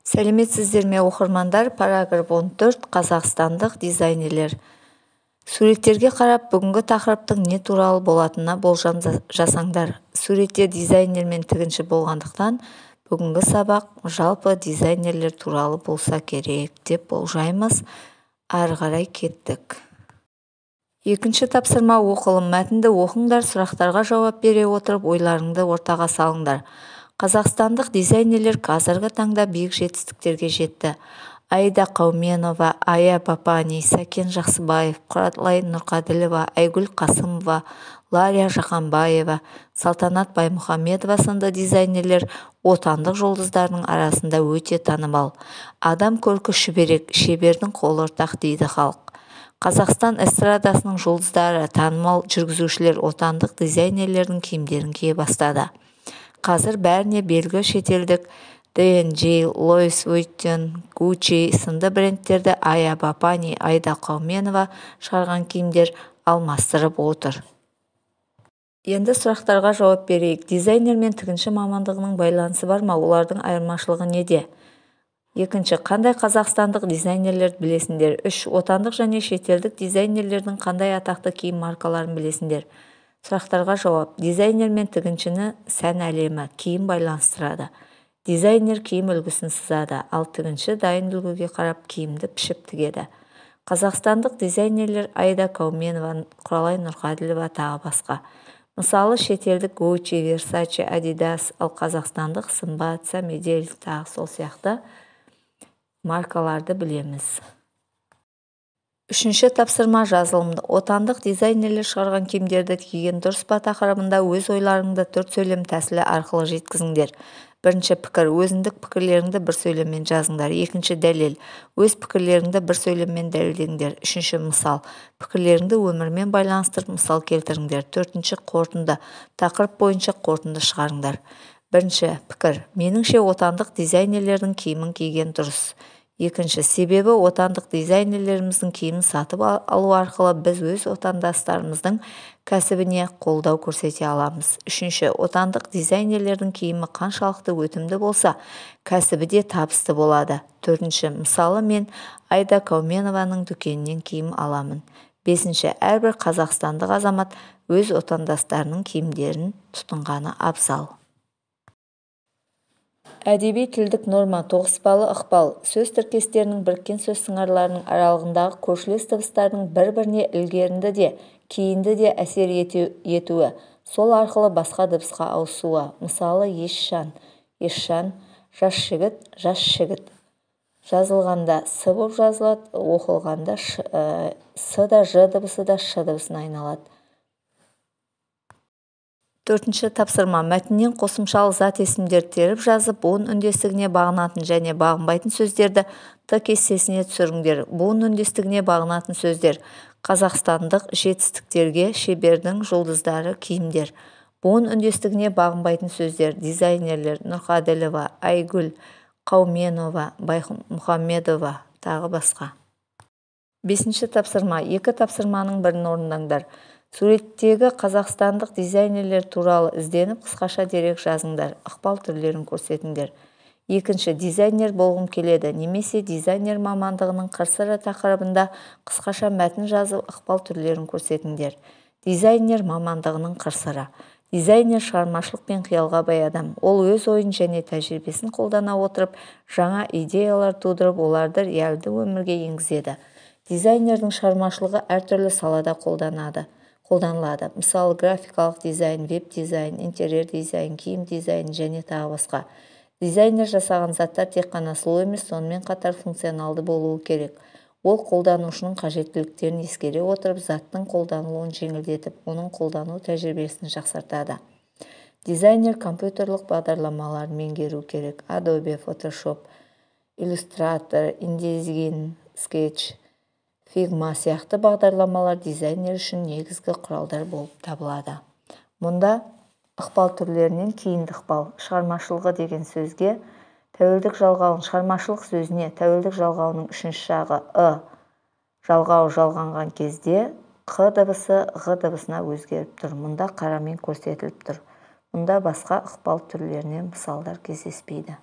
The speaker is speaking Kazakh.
Сәлеметсіздер ме оқырмандар? Параграф 14. Қазақстандық дизайнерлер. Суреттерге қарап, бүгінгі тақырыптың не туралы болатынына болжам жасаңдар. Суретте дизайнер мен тігінші болғандықтан, бүгінгі сабақ жалпы дизайнерлер туралы болса керек деп болжаймыз. Ары қарай кеттік. Екінші тапсырма оқылым. Мәтінді оқыңдар, сұрақтарға жауап бере отырып, ойларыңды ортаға салыңдар. Қазақстандық дизайнерлер қазіргі таңда биік жетістіктерге жетті. Аида Қауменова, Ая Папани, Сәкен Жақсыбаев, Құралай Нұрқаділова, Айгүл Қасымова, Лария Жақанбаева, Салтанат Баймұхамедова сынды дизайнерлер отандық жұлдыздардың арасында өте танымал. Адам көркі шүберек, шебердің қолы ортақ дейді халық. Қазақстан эстрадасының жұлдыздары, танымал жүргізушілер отандық дизайнерлердің киімдерін кие бастады. Қазір бәріне белгі шетелдік D&G, Louis Vuitton, Gucci сынды брендтерді Ая Папани, Аида Қауменова шығарған киімдер алмастырып отыр. Енді сұрақтарға жауап берейік. Дизайнер мен тігінші мамандығының байланысы бар ма? Олардың айырмашылығы неде? Екінші, қандай қазақстандық дизайнерлерді білесіңдер? 3. Отандық және шетелдік дизайнерлердің қандай атақты киім маркаларын білесіңдер? Сұрақтарға жауап. Дизайнер мен тігіншіні сән әлемі, киім байланыстырады. Дизайнер киім үлгісін сызады, ал тігінші дайын үлгіге қарап киімді пішіп тігеді. Қазақстандық дизайнерлер Аида Қауменова, Құралай Нұрқаділова тағы басқа. Мысалы, шетелдік Gucci, Versace, Adidas, ал қазақстандық Сымбат, Самедель тағы сол сияқты маркаларды білеміз. Үшінші тапсырма жазылымды. Отандық дизайнерлер шығарған киімдерді киген дұрыс па тақырыбында өз ойларыңды 4 сөйлем тәсілі арқылы жеткізіңдер. Бірінші пікір. Өзіндік пікірлеріңді бір сөйлеммен жазыңдар. Екінші дәлел. Өз пікірлеріңді бір сөйлеммен дәлелдеңдер. Үшінші мысал. Пікірлеріңді өмірмен байланыстырып мысал келтіріңдер. Төртінші қорытынды. Тақырып бойынша қорытынды шығарыңдар. Бірінші пікір. Меніңше отандық дизайнерлердің киімін киген дұрыс. Екінші, себебі отандық дизайнерлеріміздің киімін сатып алу арқылы біз өз отандастарымыздың кәсібіне қолдау көрсете аламыз. Үшінші, отандық дизайнерлердің киімі қаншалықты өтімді болса, кәсібі де табысты болады. Төртінші, мысалы мен Аида Қауменованың дүкенінен киім аламын. Бесінші, әрбір қазақстандық азамат өз отандастарының киімдерін тұтынғаны абзал. Әдеби тілдік норма, тоғыспалы ықпал, сөз тіркестерінің біріккен сөз сыңарларының аралығындағы көршілес дыбыстардың бір-біріне ілгерінді де, кейінді де әсер етуі, сол арқылы басқа дыбысқа ауысуы. Мысалы, есжан, есжан, жас жігіт. Жазылғанда с болып жазылады, оқылғанда с да ж дыбысы да ш дыбысына айналады. Төртінші тапсырма. Мәтіннен қосымшалы зат есімдерді теріп жазып, буын үндестігіне бағынатын және бағынбайтын сөздерді т кестесіне түсіріңдер. Буын үндестігіне бағынатын сөздер: қазақстандық жетістіктерге, шебердің жұлдыздары, киімдер. Буын үндестігіне бағынбайтын сөздер: дизайнерлер, Нұрқаділова, Айгүл Қауменова, Баймұхамедова тағы басқа. Бесінші тапсырма. Екі тапсырманың бірін орындаңдар. Суреттегі қазақстандық дизайнерлер туралы ізденіп, қысқаша дерек жазыңдар, ықпал түрлерін көрсетіңдер. Екінші, дизайнер болғым келеді, немесе дизайнер мамандығының қыр-сыры тақырыбында қысқаша мәтін жазып, ықпал түрлерін көрсетіңдер. Дизайнер мамандығының қыр-сыры. Дизайнер шығармашылық пен қиялға бай адам. Ол өз ойын және тәжірибесін қолдана отырып, жаңа идеялар тудырып, оларды реалды өмірге енгізеді. Дизайнердің шығармашылығы әртүрлі салада қолданылады. Мысалы, графикалық дизайн, веб-дизайн, интерьер дизайн, киім дизайн және тағы басқа. Дизайнер жасаған заттар тек қана сұлу емес, сонымен қатар функционалды болуы керек. Ол қолданушының қажеттіліктерін ескере отырып, заттың қолданылуын жеңілдетіп, оның қолдану тәжірибесін жақсартады. Дизайнер компьютерлік бағдарламаларын меңгеру керек. Adobe, Photoshop, Illustrator, InDesign, Sketch, Figma сияқты бағдарламалар дизайнер үшін негізгі құралдар болып табылады. Мұнда ықпал түрлерінен кейінді ықпал, шығармашылығы деген сөзге тәуелдік жалғауын, шығармашылық сөзіне тәуелдік жалғауының үшінші жағы жалғау жалғанған кезде қ дыбысы ғ дыбысына өзгеріп тұр. Мұнда қарамен көрсетіліп тұр. Мұнда басқа ықпал түрлерінен мысалдар кездеспейді.